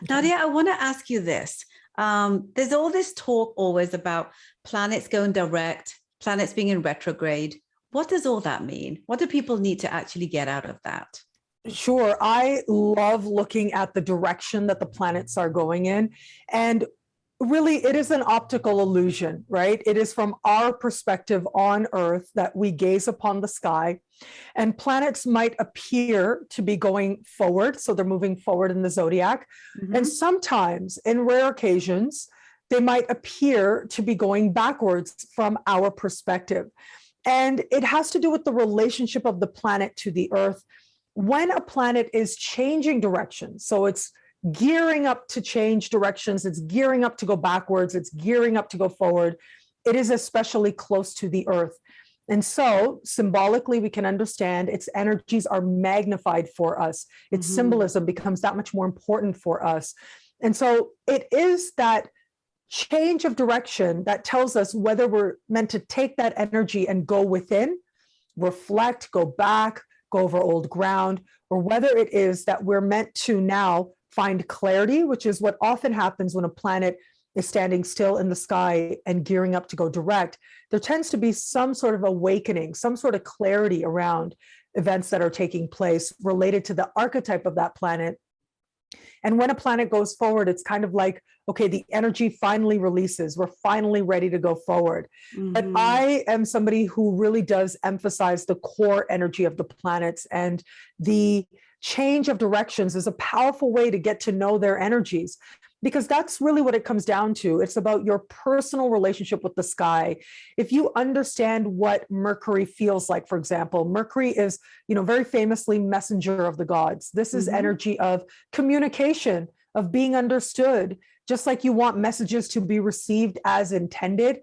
Nadiya, I want to ask you this. There's all this talk always about planets going direct, planets being in retrograde. What does all that mean? What do people need to actually get out of that? Sure. I love looking at the direction that the planets are going in. And really, it is an optical illusion, right? It is from our perspective on Earth that we gaze upon the sky, and planets might appear to be going forward. So they're moving forward in the zodiac. Mm-hmm. And sometimes, in rare occasions, they might appear to be going backwards from our perspective. And it has to do with the relationship of the planet to the Earth. When a planet is changing direction, so it's gearing up to change directions, it's gearing up to go backwards, it's gearing up to go forward, it is especially close to the Earth. And so symbolically, we can understand its energies are magnified for us. Its symbolism becomes that much more important for us. And so it is that change of direction that tells us whether we're meant to take that energy and go within, reflect, go back, go over old ground, or whether it is that we're meant to now find clarity, which is what often happens when a planet is standing still in the sky and gearing up to go direct. There tends to be some sort of awakening, some sort of clarity around events that are taking place related to the archetype of that planet. And when a planet goes forward, it's kind of like, okay, the energy finally releases. We're finally ready to go forward. But I am somebody who really does emphasize the core energy of the planets, and the change of directions is a powerful way to get to know their energies, because that's really what it comes down to. It's about your personal relationship with the sky. If you understand what Mercury feels like, for example, Mercury is, very famously messenger of the gods. This is energy of communication, of being understood. Just like you want messages to be received as intended,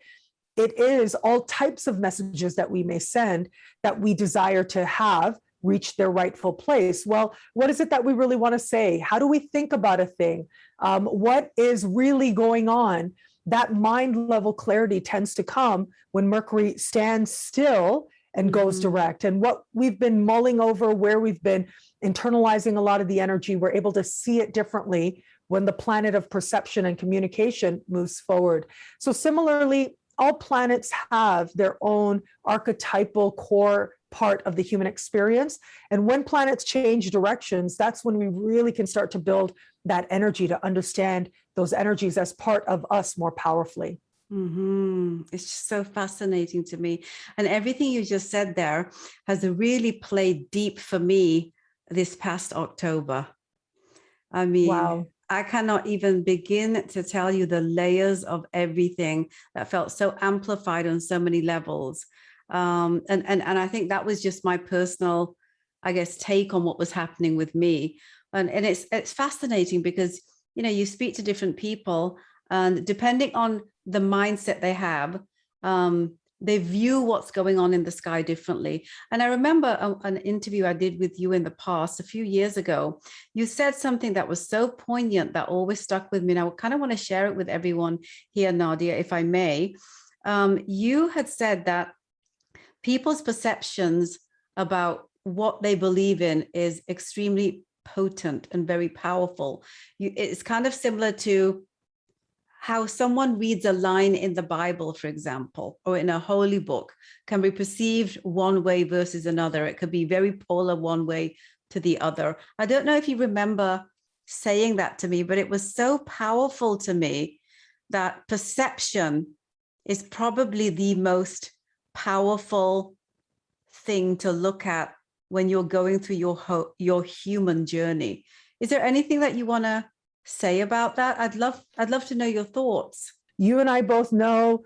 it is all types of messages that we may send that we desire to have reach their rightful place. Well, what is it that we really want to say? How do we think about a thing? What is really going on? That mind level clarity tends to come when Mercury stands still and goes direct. And what we've been mulling over, where we've been internalizing a lot of the energy, we're able to see it differently when the planet of perception and communication moves forward. So similarly, all planets have their own archetypal core part of the human experience. And when planets change directions, that's when we really can start to build that energy to understand those energies as part of us more powerfully. It's just so fascinating to me. And everything you just said there has really played deep for me this past October. I mean, wow. I cannot even begin to tell you the layers of everything that felt so amplified on so many levels. And I think that was just my personal, I guess, take on what was happening with me. And it's fascinating because, you speak to different people, and depending on the mindset they have, they view what's going on in the sky differently. And I remember an interview I did with you in the past, a few years ago. You said something that was so poignant that always stuck with me. And I kind of want to share it with everyone here, Nadiya, if I may. You had said that people's perceptions about what they believe in is extremely potent and very powerful. It's kind of similar to how someone reads a line in the Bible, for example, or in a holy book, can be perceived one way versus another. It could be very polar one way to the other. I don't know if you remember saying that to me, but it was so powerful to me that perception is probably the most powerful thing to look at when you're going through your human journey. Is there anything that you want to say about that? I'd love to know your thoughts. You and I both know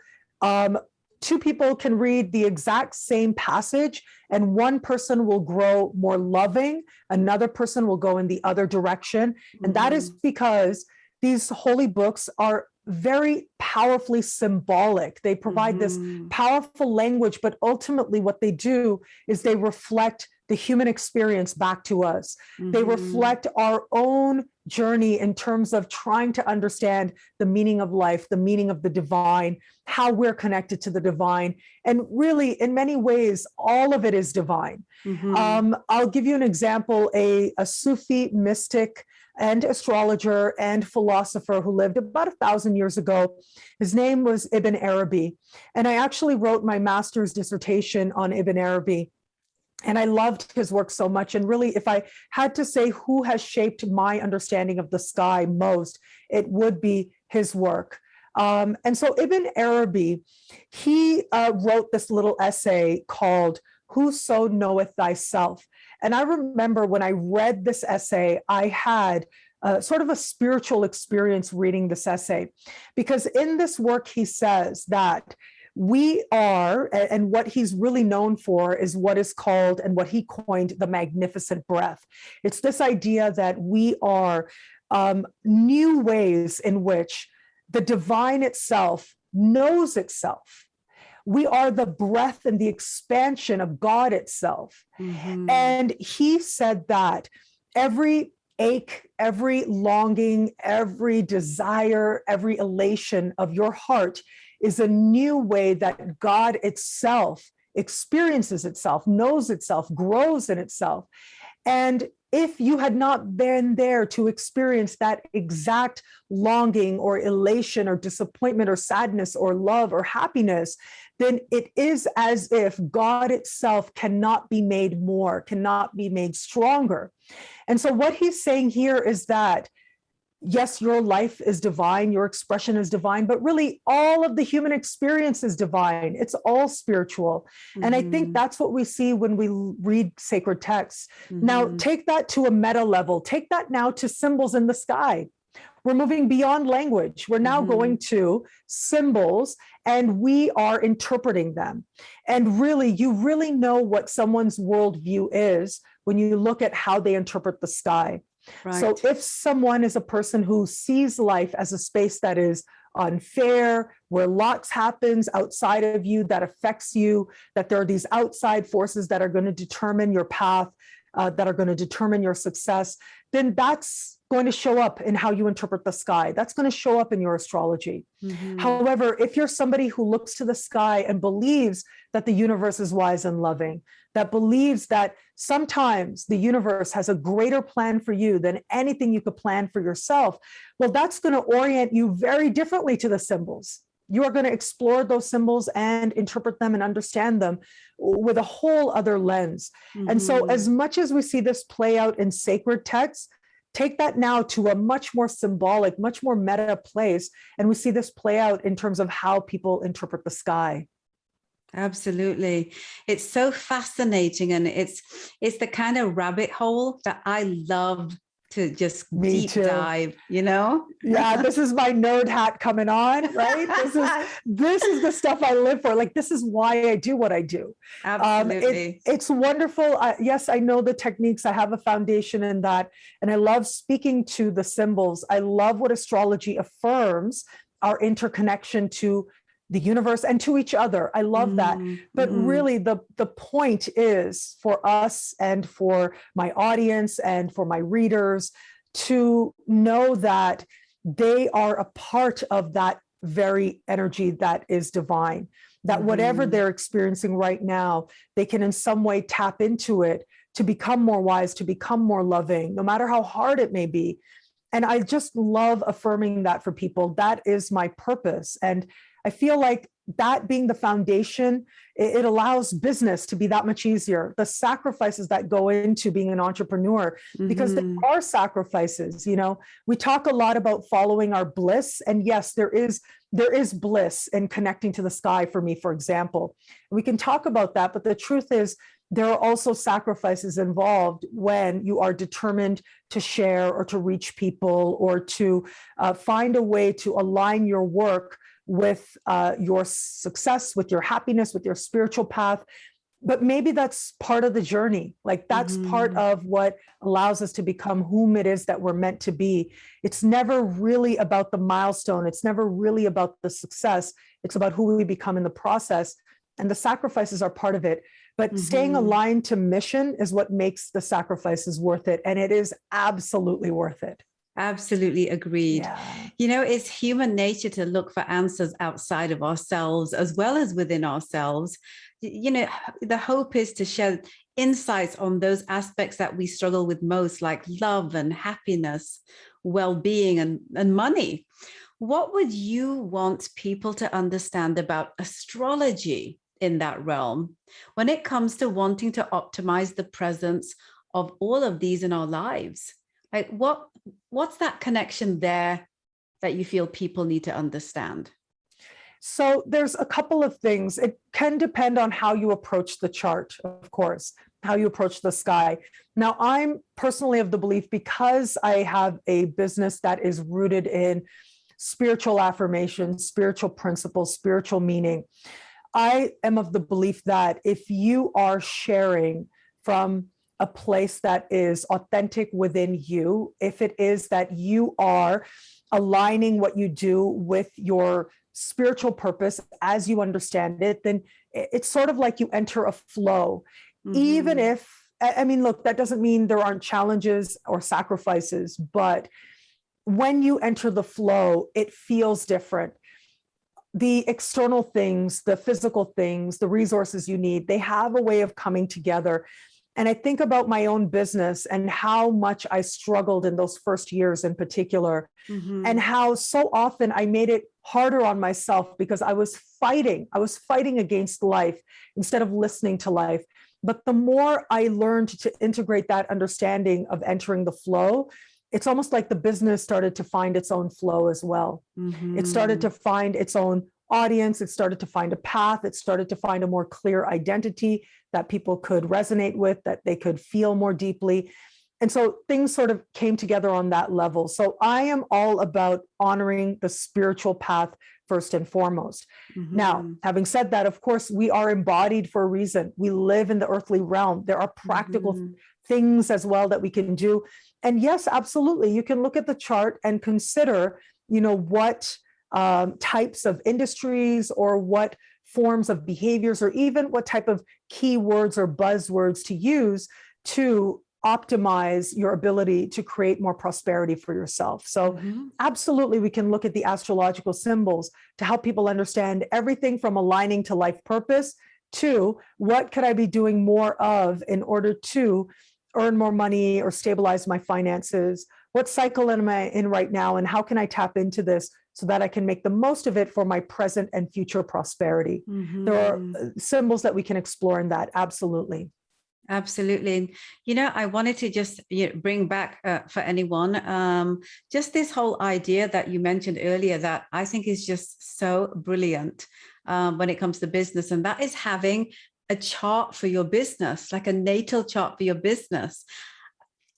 two people can read the exact same passage, and one person will grow more loving, another person will go in the other direction. And that is because these holy books are very powerfully symbolic. They provide this powerful language, but ultimately what they do is they reflect the human experience back to us. They reflect our own journey in terms of trying to understand the meaning of life, the meaning of the divine, how we're connected to the divine. And really, in many ways, all of it is divine. I'll give you an example. A Sufi mystic and astrologer and philosopher who lived about 1,000 years ago. His name was Ibn Arabi. And I actually wrote my master's dissertation on Ibn Arabi. And I loved his work so much. And really, if I had to say who has shaped my understanding of the sky most, it would be his work. And so Ibn Arabi, he wrote this little essay called "Whoso Knoweth Thyself." And I remember when I read this essay, I had sort of a spiritual experience reading this essay, because in this work, he says that we are, and what he's really known for is what is called, and what he coined, the magnificent breath. It's this idea that we are new ways in which the divine itself knows itself. We are the breath and the expansion of God itself. Mm-hmm. And he said that every ache, every longing, every desire, every elation of your heart is a new way that God itself experiences itself, knows itself, grows in itself. And if you had not been there to experience that exact longing or elation or disappointment or sadness or love or happiness, then it is as if God itself cannot be made more, cannot be made stronger. And so what he's saying here is that, yes, your life is divine, your expression is divine, but really all of the human experience is divine. It's all spiritual. Mm-hmm. And I think that's what we see when we read sacred texts. Mm-hmm. Now, take that to a meta level. Take that now to symbols in the sky. We're moving beyond language. We're now going to symbols, and we are interpreting them. And really, you really know what someone's worldview is when you look at how they interpret the sky. Right. So if someone is a person who sees life as a space that is unfair, where lots happens outside of you that affects you, that there are these outside forces that are going to determine your path, that are going to determine your success, then that's going to show up in how you interpret the sky. That's going to show up in your astrology. Mm-hmm. However, if you're somebody who looks to the sky and believes that the universe is wise and loving, that believes that sometimes the universe has a greater plan for you than anything you could plan for yourself, well, that's going to orient you very differently to the symbols. You are going to explore those symbols and interpret them and understand them with a whole other lens. Mm-hmm. And so as much as we see this play out in sacred texts, take that now to a much more symbolic, much more meta place. And we see this play out in terms of how people interpret the sky. Absolutely. It's so fascinating. And it's the kind of rabbit hole that I love to just deep dive, you know? Yeah, this is my nerd hat coming on, right? This is the stuff I live for. Like, this is why I do what I do. Absolutely. It's wonderful. Yes, I know the techniques. I have a foundation in that. And I love speaking to the symbols. I love what astrology affirms, our interconnection to the universe and to each other. I love that. But really the point is for us and for my audience and for my readers to know that they are a part of that very energy that is divine, that whatever they're experiencing right now, they can in some way tap into it to become more wise, to become more loving, no matter how hard it may be. And I just love affirming that for people. That is my purpose. And I feel like that being the foundation, it allows business to be that much easier. The sacrifices that go into being an entrepreneur, because there are sacrifices, you know, we talk a lot about following our bliss. And yes, there is bliss in connecting to the sky for me, for example. We can talk about that, but the truth is there are also sacrifices involved when you are determined to share or to reach people or to find a way to align your work with your success, with your happiness, with your spiritual path. But maybe that's part of the journey. Like that's part of what allows us to become whom it is that we're meant to be. It's never really about the milestone. It's never really about the success. It's about who we become in the process. And the sacrifices are part of it. But staying aligned to mission is what makes the sacrifices worth it. And it is absolutely worth it. Absolutely agreed. Yeah. You know, it's human nature to look for answers outside of ourselves as well as within ourselves. You know, the hope is to share insights on those aspects that we struggle with most, like love and happiness, well-being, and money. What would you want people to understand about astrology in that realm when it comes to wanting to optimize the presence of all of these in our lives? Like what's that connection there that you feel people need to understand? So there's a couple of things. It can depend on how you approach the chart, of course, how you approach the sky. Now, I'm personally of the belief, because I have a business that is rooted in spiritual affirmation, spiritual principles, spiritual meaning, I am of the belief that if you are sharing from a place that is authentic within you, if it is that you are aligning what you do with your spiritual purpose as you understand it, then it's sort of like you enter a flow. Even if, I mean, look, that doesn't mean there aren't challenges or sacrifices, but when you enter the flow, it feels different. The external things, the physical things, the resources you need, they have a way of coming together. And I think about my own business and how much I struggled in those first years in particular, and how so often I made it harder on myself because I was fighting against life instead of listening to life. But the more I learned to integrate that understanding of entering the flow, it's almost like the business started to find its own flow as well. It started to find its own audience. It started to find a path. It started to find a more clear identity that people could resonate with, that they could feel more deeply. And so things sort of came together on that level. So I am all about honoring the spiritual path first and foremost. Now, having said that, of course, we are embodied for a reason. We live in the earthly realm. There are practical things as well that we can do. And yes, absolutely, you can look at the chart and consider, what types of industries or what forms of behaviors or even what type of keywords or buzzwords to use to optimize your ability to create more prosperity for yourself. So absolutely, we can look at the astrological symbols to help people understand everything from aligning to life purpose to what could I be doing more of in order to earn more money or stabilize my finances? What cycle am I in right now? And how can I tap into this so that I can make the most of it for my present and future prosperity? There are symbols that we can explore in that. Absolutely. Absolutely. And, I wanted to just bring back for anyone, just this whole idea that you mentioned earlier that I think is just so brilliant when it comes to business. And that is having a chart for your business, like a natal chart for your business.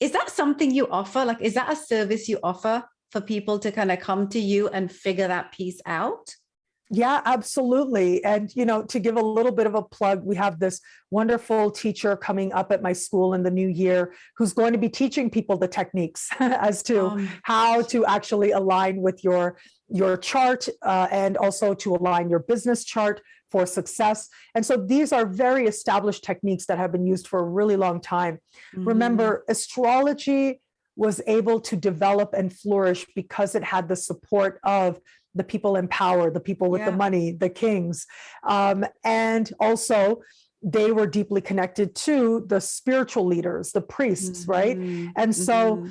Is that something you offer? Like, is that a service you offer for people to kind of come to you and figure that piece out? Yeah, absolutely. And, to give a little bit of a plug, we have this wonderful teacher coming up at my school in the new year who's going to be teaching people the techniques as to how to actually align with your chart and also to align your business chart for success. And so these are very established techniques that have been used for a really long time. Remember, astrology was able to develop and flourish because it had the support of the people in power, the people with the money, the kings. And also they were deeply connected to the spiritual leaders, the priests, right? And so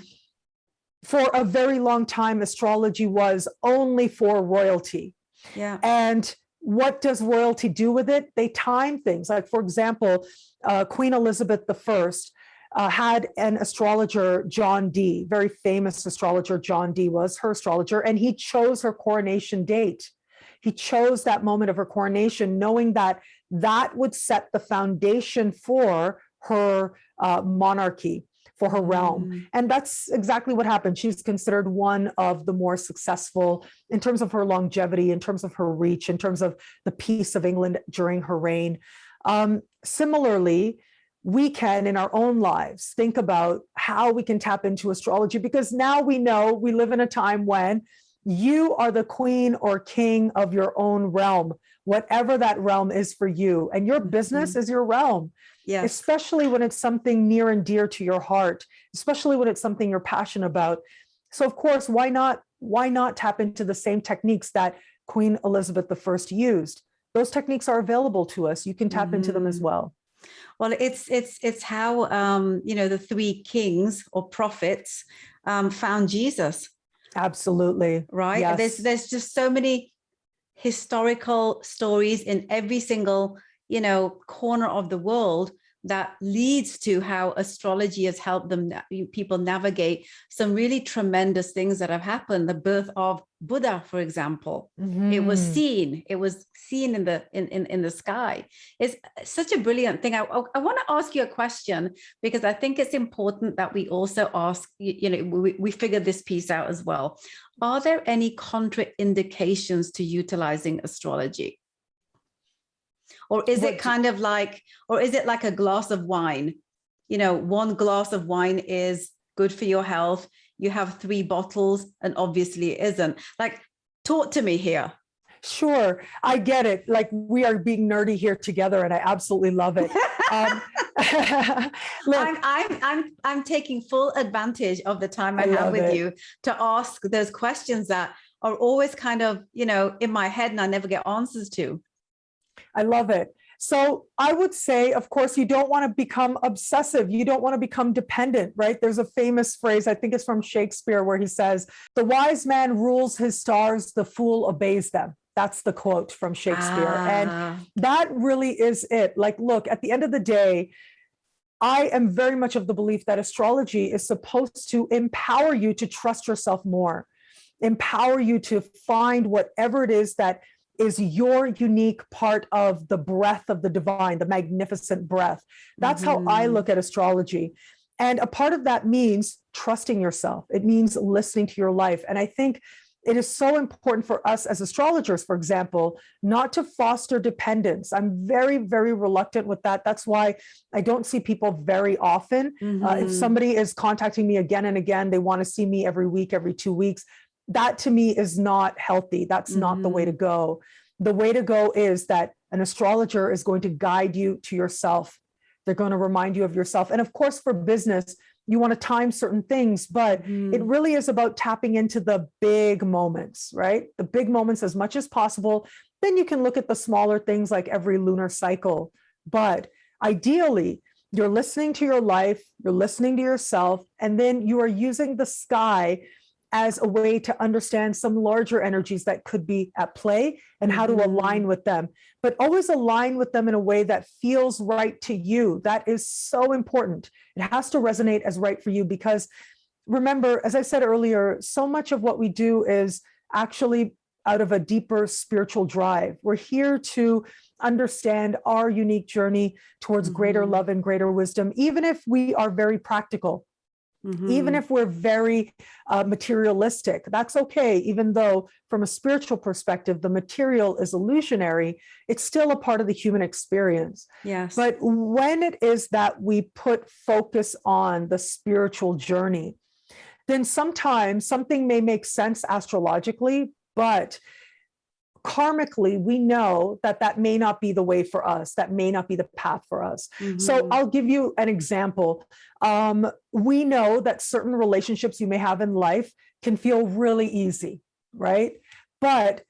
for a very long time, astrology was only for royalty. And what does royalty do with it? They time things. Like, for example, Queen Elizabeth I had an astrologer, John Dee, very famous astrologer. John Dee was her astrologer, and he chose her coronation date. He chose that moment of her coronation, knowing that that would set the foundation for her monarchy, for her realm. And that's exactly what happened. She's considered one of the more successful in terms of her longevity, in terms of her reach, in terms of the peace of England during her reign. Similarly, we can, in our own lives, think about how we can tap into astrology, because now we know we live in a time when you are the queen or king of your own realm, whatever that realm is for you. And your business is your realm, especially when it's something near and dear to your heart, especially when it's something you're passionate about. So of course, why not tap into the same techniques that Queen Elizabeth I used? Those techniques are available to us. You can tap into them as well. Well, it's how the three kings or prophets found Jesus. Absolutely. Right. Yes. There's just so many historical stories in every single corner of the world that leads to how astrology has helped people navigate some really tremendous things that have happened. The birth of Buddha, for example, it was seen in the sky. It's such a brilliant thing. I want to ask you a question, because I think it's important that we also ask, we figure this piece out as well. Are there any contraindications to utilizing astrology? Or is it kind of like, or is it like a glass of wine? One glass of wine is good for your health. You have 3 bottles, and obviously it isn't. Like, talk to me here. Sure, I get it. Like, we are being nerdy here together, and I absolutely love it. Look, I'm taking full advantage of the time I have with you to ask those questions that are always kind of, in my head, and I never get answers to. I love it. So I would say, of course, you don't want to become obsessive. You don't want to become dependent, right? There's a famous phrase, I think it's from Shakespeare, where he says, "The wise man rules his stars, the fool obeys them." That's the quote from Shakespeare. And that really is it. Like, look, at the end of the day, I am very much of the belief that astrology is supposed to empower you to trust yourself more, empower you to find whatever it is that is your unique part of the breath of the divine, the magnificent breath. That's how I look at astrology. And a part of that means trusting yourself. It means listening to your life. And I think it is so important for us as astrologers, for example, not to foster dependence. I'm very, very reluctant with that. That's why I don't see people very often. If somebody is contacting me again and again, they want to see me every week, every 2 weeks. That to me is not healthy. That's not the way to go. The way to go is that an astrologer is going to guide you to yourself. They're going to remind you of yourself. And of course, for business, you want to time certain things, but it really is about tapping into the big moments, right? The big moments as much as possible. Then you can look at the smaller things like every lunar cycle. But ideally, you're listening to your life, you're listening to yourself, and then you are using the sky as a way to understand some larger energies that could be at play and how to align with them, but always align with them in a way that feels right to you. That is so important. It has to resonate as right for you, because remember, as I said earlier, so much of what we do is actually out of a deeper spiritual drive. We're here to understand our unique journey towards greater love and greater wisdom, even if we are very practical. Even if we're very materialistic, that's okay. Even though from a spiritual perspective, the material is illusionary, it's still a part of the human experience. Yes. But when it is that we put focus on the spiritual journey, then sometimes something may make sense astrologically, but karmically, we know that that may not be the way for us. That may not be the path for us. So I'll give you an example. We know that certain relationships you may have in life can feel really easy, right? But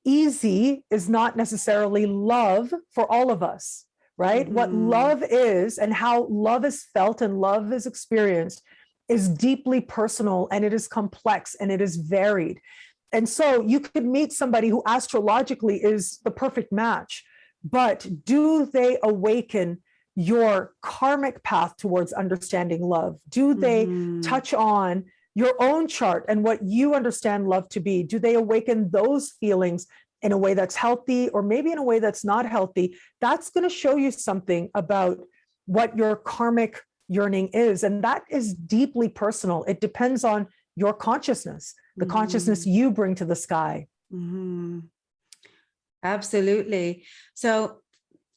easy is not necessarily love for all of us, right? What love is and how love is felt and love is experienced is deeply personal, and it is complex, and it is varied. And so you could meet somebody who astrologically is the perfect match, but do they awaken your karmic path towards understanding love? Do they touch on your own chart and what you understand love to be? Do they awaken those feelings in a way that's healthy, or maybe in a way that's not healthy? That's going to show you something about what your karmic yearning is. And that is deeply personal. It depends on your consciousness, the consciousness you bring to the sky. Absolutely. So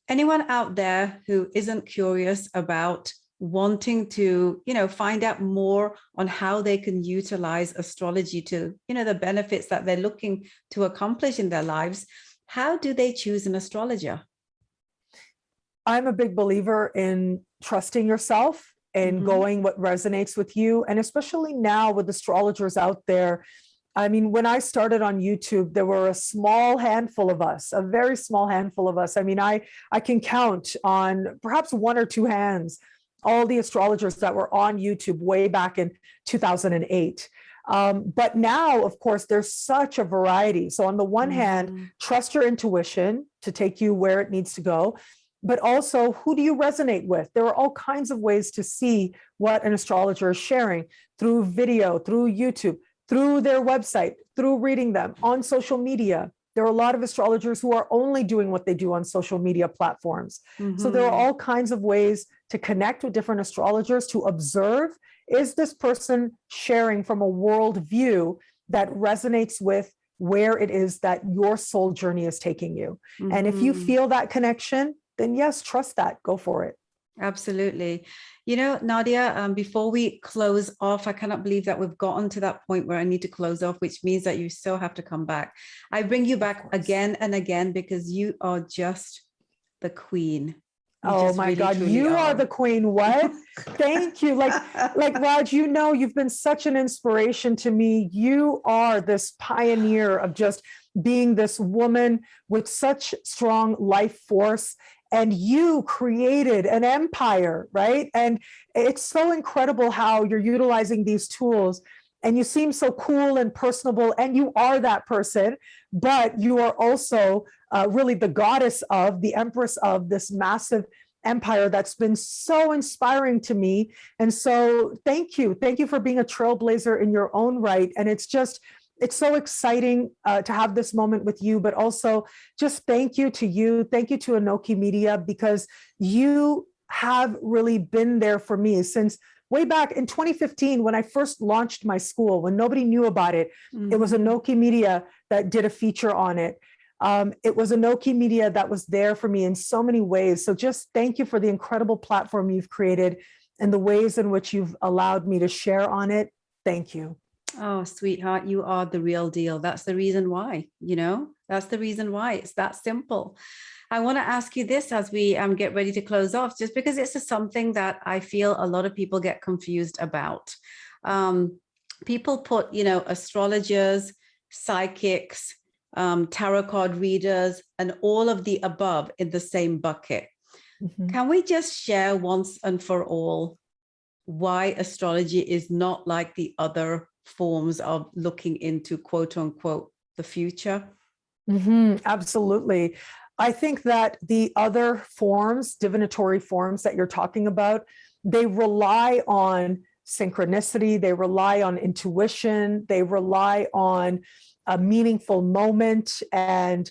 anyone out there who isn't curious about wanting to, find out more on how they can utilize astrology to, the benefits that they're looking to accomplish in their lives, how do they choose an astrologer? I'm a big believer in trusting yourself in going what resonates with you. And especially now with astrologers out there. I mean, when I started on YouTube, there were a small handful of us, a very small handful of us. I mean, I can count on perhaps one or two hands all the astrologers that were on YouTube way back in 2008. But now, of course, there's such a variety. So on the one hand, trust your intuition to take you where it needs to go. But also, who do you resonate with? There are all kinds of ways to see what an astrologer is sharing through video, through YouTube, through their website, through reading them on social media. There are a lot of astrologers who are only doing what they do on social media platforms. So there are all kinds of ways to connect with different astrologers, to observe, is this person sharing from a worldview that resonates with where it is that your soul journey is taking you? And if you feel that connection, then yes, trust that, go for it. Absolutely. You know, Nadiya, before we close off, I cannot believe that we've gotten to that point where I need to close off, which means that you still have to come back. I bring you back again and again because you are just the queen. Oh my God, you are the queen. What? Thank you. Like Raj, you know, you've been such an inspiration to me. You are this pioneer of just being this woman with such strong life force. And you created an empire, right? And it's so incredible how you're utilizing these tools, and you seem so cool and personable, and you are that person, but you are also really the goddess of, the empress of this massive empire that's been so inspiring to me. And so thank you. Thank you for being a trailblazer in your own right. And it's so exciting to have this moment with you, but also just thank you to you. Thank you to Anoki Media, because you have really been there for me since way back in 2015, when I first launched my school, when nobody knew about it. It was Anoki Media that did a feature on it. It was Anoki Media that was there for me in so many ways. So just thank you for the incredible platform you've created and the ways in which you've allowed me to share on it. Thank you. Oh, sweetheart, you are the real deal. That's the reason why, that's the reason why. It's that simple. I want to ask you this as we get ready to close off, just because it's something that I feel a lot of people get confused about. People put, astrologers, psychics, tarot card readers, and all of the above in the same bucket. Can we just share once and for all why astrology is not like the other forms of looking into quote unquote the future? Absolutely. I think that the other forms, divinatory forms that you're talking about, they rely on synchronicity, they rely on intuition, they rely on a meaningful moment, and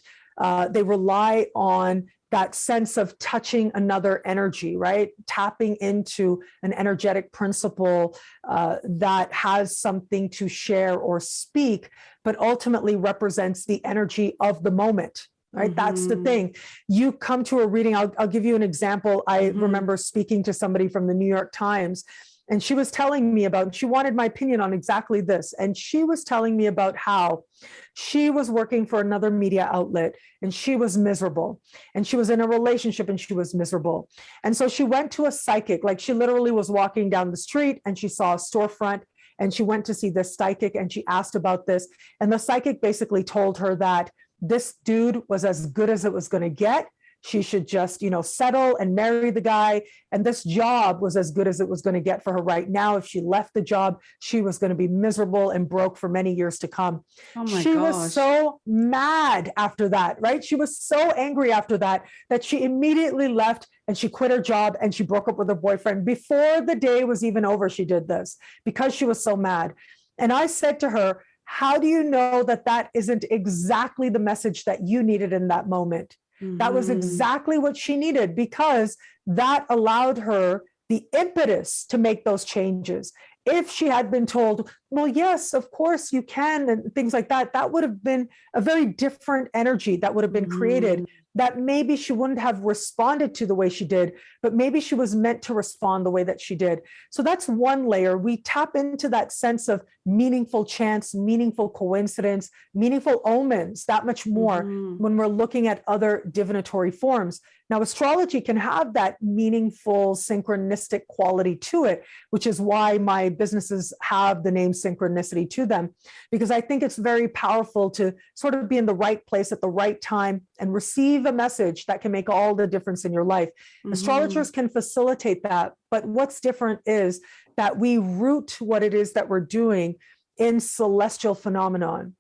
they rely on that sense of touching another energy, right? Tapping into an energetic principle that has something to share or speak, but ultimately represents the energy of the moment, right? That's the thing. You come to a reading, I'll give you an example. I remember speaking to somebody from the New York Times, and she was telling me about, she wanted my opinion on exactly this. And she was telling me about how she was working for another media outlet and she was miserable. And she was in a relationship and she was miserable. And so she went to a psychic, like she literally was walking down the street and she saw a storefront and she went to see this psychic and she asked about this. And the psychic basically told her that this dude was as good as it was going to get. She should just, settle and marry the guy. And this job was as good as it was going to get for her right now. If she left the job, she was going to be miserable and broke for many years to come. Oh my she gosh. was so mad after that, right? She was so angry after that she immediately left and she quit her job and she broke up with her boyfriend. Before the day was even over, she did this because she was so mad. And I said to her, how do you know that that isn't exactly the message that you needed in that moment? That was exactly what she needed, because that allowed her the impetus to make those changes. If she had been told, Well, yes, of course you can, and things like that. That would have been a very different energy that would have been created, that maybe she wouldn't have responded to the way she did, but maybe she was meant to respond the way that she did. So that's one layer. We tap into that sense of meaningful chance, meaningful coincidence, meaningful omens, that much more when we're looking at other divinatory forms. Now, astrology can have that meaningful synchronistic quality to it, which is why my businesses have the name synchronicity to them, because I think it's very powerful to sort of be in the right place at the right time and receive a message that can make all the difference in your life. Astrologers can facilitate that, but what's different is that we root what it is that we're doing in celestial phenomenon.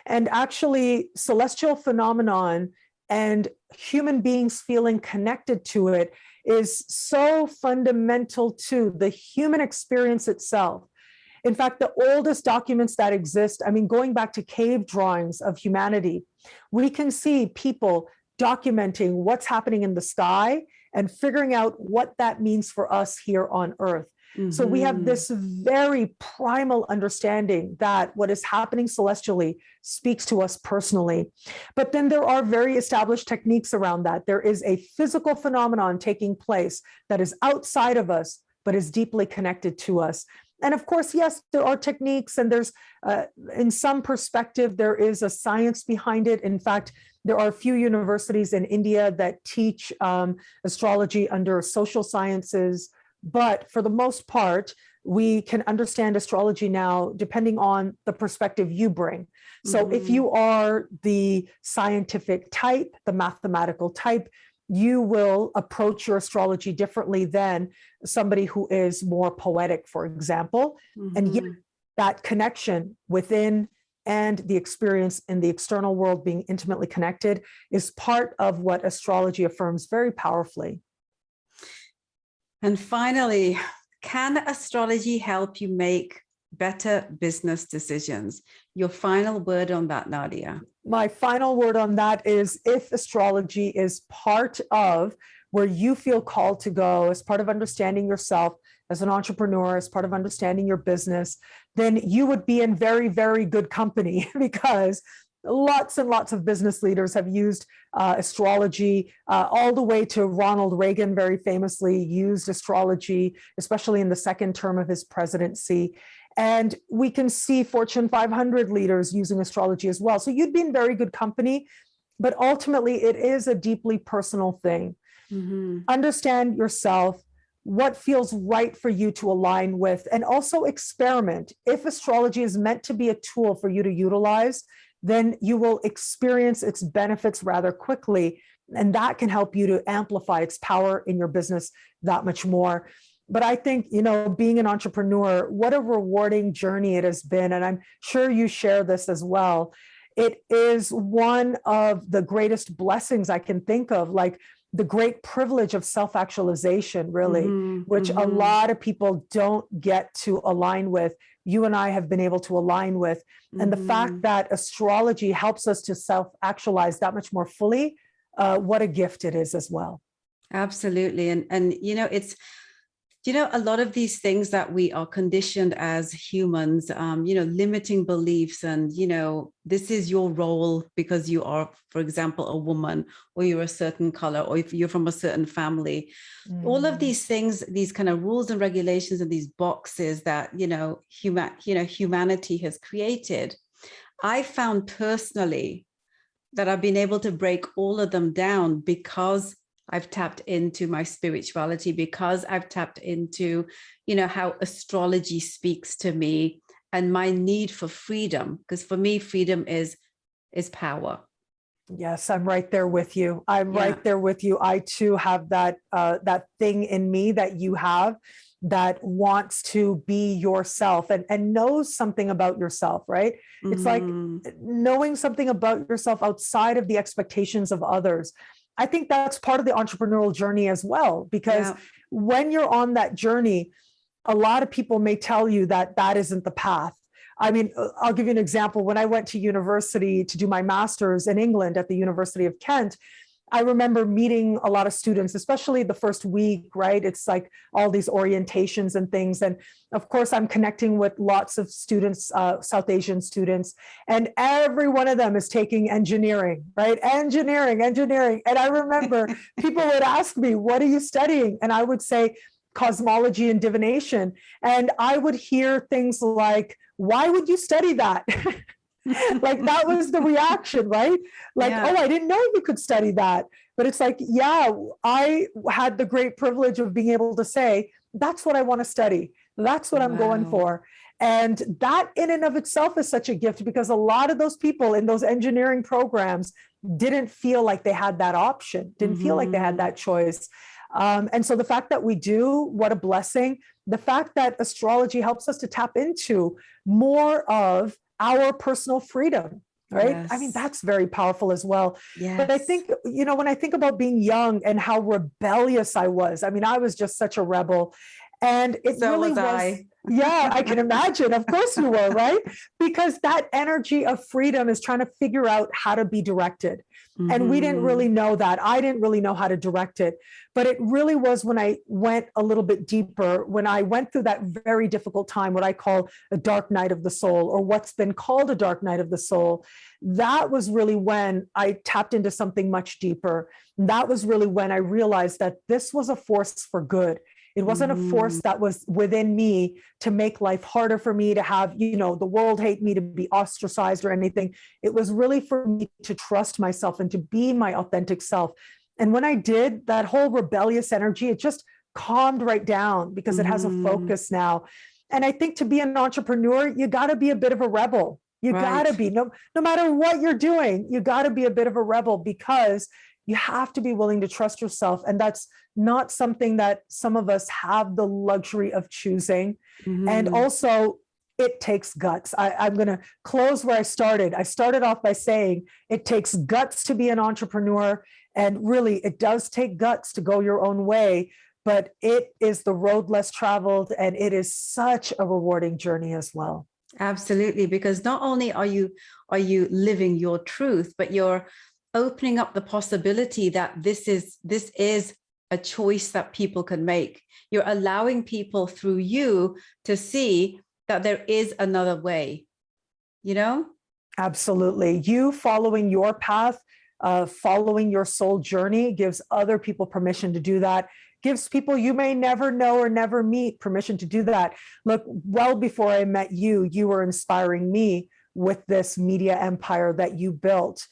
And actually, celestial phenomenon and human beings feeling connected to it is so fundamental to the human experience itself. In fact, the oldest documents that exist, I mean, going back to cave drawings of humanity, we can see people documenting what's happening in the sky and figuring out what that means for us here on Earth. So we have this very primal understanding that what is happening celestially speaks to us personally. But then there are very established techniques around that. There is a physical phenomenon taking place that is outside of us, but is deeply connected to us. And of course, yes, there are techniques, and there's, in some perspective, there is a science behind it. In fact, there are a few universities in India that teach astrology under social sciences. But for the most part, we can understand astrology now depending on the perspective you bring. So if you are the scientific type, the mathematical type, you will approach your astrology differently than somebody who is more poetic, for example. And yet that connection within and the experience in the external world being intimately connected is part of what astrology affirms very powerfully. And finally, can astrology help you make better business decisions? Your final word on that, Nadiya. My final word on that is, if astrology is part of where you feel called to go, as part of understanding yourself as an entrepreneur, as part of understanding your business, then you would be in very, very good company, because lots and lots of business leaders have used astrology, all the way to Ronald Reagan very famously used astrology, especially in the second term of his presidency. And we can see Fortune 500 leaders using astrology as well. So you'd be in very good company, but ultimately it is a deeply personal thing. Understand yourself, what feels right for you to align with, and also experiment. If astrology is meant to be a tool for you to utilize, then you will experience its benefits rather quickly. And that can help you to amplify its power in your business that much more. But I think, you know, being an entrepreneur, what a rewarding journey it has been. And I'm sure you share this as well. It is one of the greatest blessings I can think of, like the great privilege of self-actualization, really, which a lot of people don't get to align with. You and I have been able to align with. And the fact that astrology helps us to self-actualize that much more fully, what a gift it is as well. Absolutely. And you know, it's, you know, a lot of these things that we are conditioned as humans, you know, limiting beliefs, and, you know, this is your role because you are, for example, a woman, or you're a certain color, or if you're from a certain family, all of these things, these kind of rules and regulations and these boxes that, you know, humanity has created. I found personally that I've been able to break all of them down because I've tapped into my spirituality, because I've tapped into, you know, how astrology speaks to me and my need for freedom. Because for me, freedom is power. Yes, I'm right there with you. I'm right there with you. I too have that that thing in me that you have, that wants to be yourself and knows something about yourself, right? It's like knowing something about yourself outside of the expectations of others. I think that's part of the entrepreneurial journey as well, because when you're on that journey, a lot of people may tell you that that isn't the path. I mean, I'll give you an example. When I went to university to do my master's in England at the University of Kent, I remember meeting a lot of students, especially the first week, right? It's like all these orientations and things. And of course, I'm connecting with lots of students, South Asian students, and every one of them is taking engineering, right? Engineering. And I remember people would ask me, what are you studying? And I would say, cosmology and divination. And I would hear things like, why would you study that? Like that was the reaction, right? Like, oh, I didn't know you could study that. But it's like, yeah, I had the great privilege of being able to say, that's what I want to study. That's what I'm going for. And that in and of itself is such a gift, because a lot of those people in those engineering programs didn't feel like they had that option, didn't feel like they had that choice. And so the fact that we do, what a blessing. The fact that astrology helps us to tap into more of our personal freedom, right? Yes. I mean, that's very powerful as well. Yes. But I think, you know, when I think about being young and how rebellious I was was just such a rebel. And it so really was, yeah, I can imagine. Of course you were, right? Because that energy of freedom is trying to figure out how to be directed. And we didn't really know that. I didn't really know how to direct it. But it really was when I went a little bit deeper, when I went through that very difficult time, what I call a dark night of the soul, or what's been called a dark night of the soul. That was really when I tapped into something much deeper. That was really when I realized that this was a force for good. It wasn't a force that was within me to make life harder for me, to have, you know, the world hate me, to be ostracized or anything. It was really for me to trust myself and to be my authentic self. And when I did, that whole rebellious energy, it just calmed right down, because it has a focus now. And I think to be an entrepreneur, you got to be a bit of a rebel. You got to be, no matter what you're doing, you got to be a bit of a rebel, because you have to be willing to trust yourself. And that's not something that some of us have the luxury of choosing. And also, it takes guts. I'm going to close where I started. I started off by saying it takes guts to be an entrepreneur. And really, it does take guts to go your own way. But it is the road less traveled. And it is such a rewarding journey as well. Absolutely. Because not only are you living your truth, but you're opening up the possibility that this is a choice that people can make. You're allowing people through you to see that there is another way, you know? Absolutely. You following your path, following your soul journey gives other people permission to do that. Gives people you may never know or never meet permission to do that. Look, well before I met you, you were inspiring me with this media empire that you built.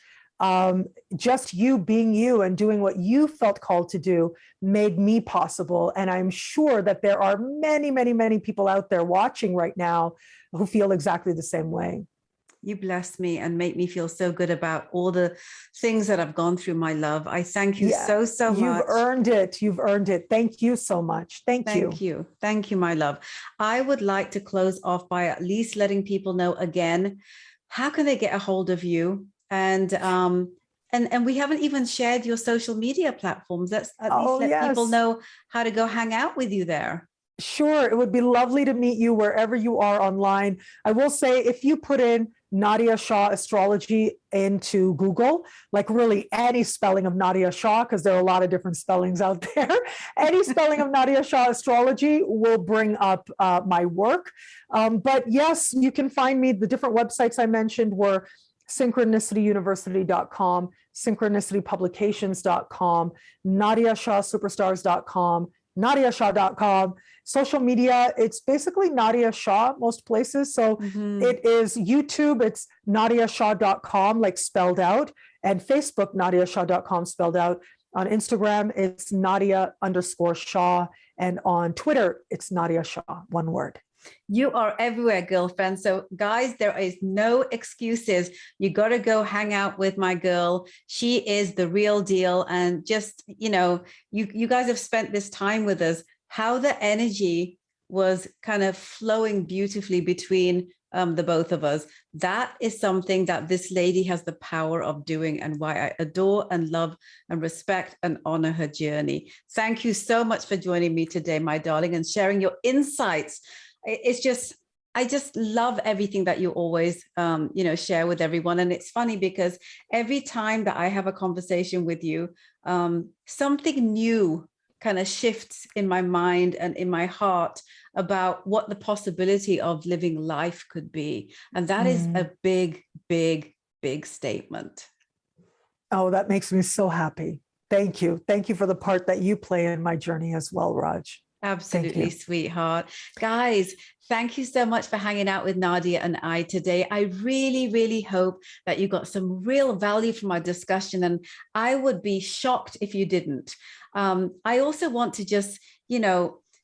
Just you being you and doing what you felt called to do made me possible. And I'm sure that there are many, many, many people out there watching right now who feel exactly the same way. You bless me and make me feel so good about all the things that I've gone through, my love. I thank you so much. You've earned it. You've earned it. Thank you so much. Thank you. Thank you, my love. I would like to close off by at least letting people know again, how can they get a hold of you? And we haven't even shared your social media platforms. Let's at least let people know how to go hang out with you there. Sure. It would be lovely to meet you wherever you are online. I will say, if you put in Nadiya Shah Astrology into Google, like really any spelling of Nadiya Shah, because there are a lot of different spellings out there, any spelling of Nadiya Shah Astrology will bring up my work. But yes, you can find me. The different websites I mentioned were synchronicityuniversity.com, synchronicitypublications.com, nadiyashahsuperstars.com, nadiyashah.com. Social media, it's basically Nadiya Shah most places. So it is YouTube, it's nadiyashah.com, like spelled out, and Facebook, nadiyashah.com spelled out. On Instagram, it's Nadiya_Shah, and on Twitter, it's Nadiya Shah, one word. You are everywhere, girlfriend. So guys, there is no excuses. You got to go hang out with my girl. She is the real deal. And just, you know, you guys have spent this time with us, how the energy was kind of flowing beautifully between the both of us. That is something that this lady has the power of doing, and why I adore and love and respect and honor her journey. Thank you so much for joining me today, my darling, and sharing your insights. It's just I just love everything that you always, share with everyone. And it's funny because every time that I have a conversation with you, something new kind of shifts in my mind and in my heart about what the possibility of living life could be. And that is a big, big, big statement. Oh, that makes me so happy. Thank you. Thank you for the part that you play in my journey as well, Raj. Absolutely, sweetheart. Guys, thank you so much for hanging out with Nadiya and I today. I really, really hope that you got some real value from our discussion, and I would be shocked if you didn't. I also want to just,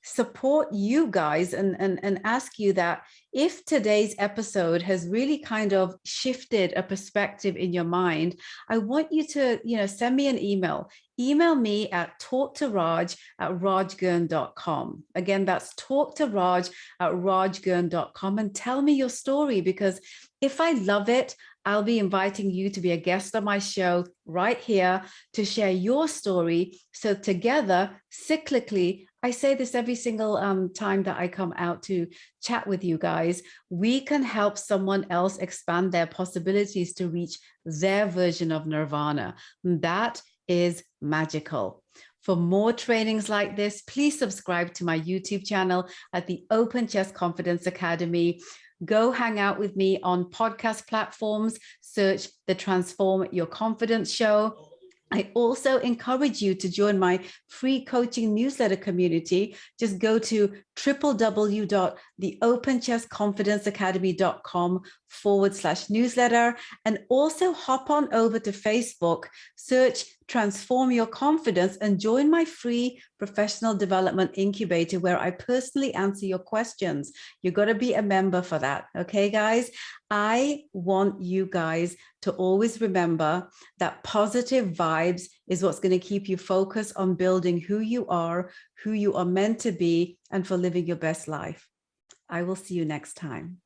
support you guys and ask you that if today's episode has really kind of shifted a perspective in your mind, I want you to, send me an email. Email me at talktoraj@rajgurn.com. Again, that's talktoraj@rajgurn.com, and tell me your story, because if I love it, I'll be inviting you to be a guest on my show right here to share your story. So together, cyclically, I say this every single time that I come out to chat with you guys, we can help someone else expand their possibilities to reach their version of nirvana. That is magical. For more trainings like this, please subscribe to my YouTube channel at the Open Chest Confidence Academy. Go hang out with me on podcast platforms. Search the Transform Your Confidence show. I also encourage you to join my free coaching newsletter community. Just go to www.theopenchestconfidenceacademy.com/newsletter, and also hop on over to Facebook, search Transform Your Confidence, and join my free professional development incubator where I personally answer your questions. You've got to be a member for that. Okay, guys? I want you guys to always remember that positive vibes is what's going to keep you focused on building who you are meant to be, and for living your best life. I will see you next time.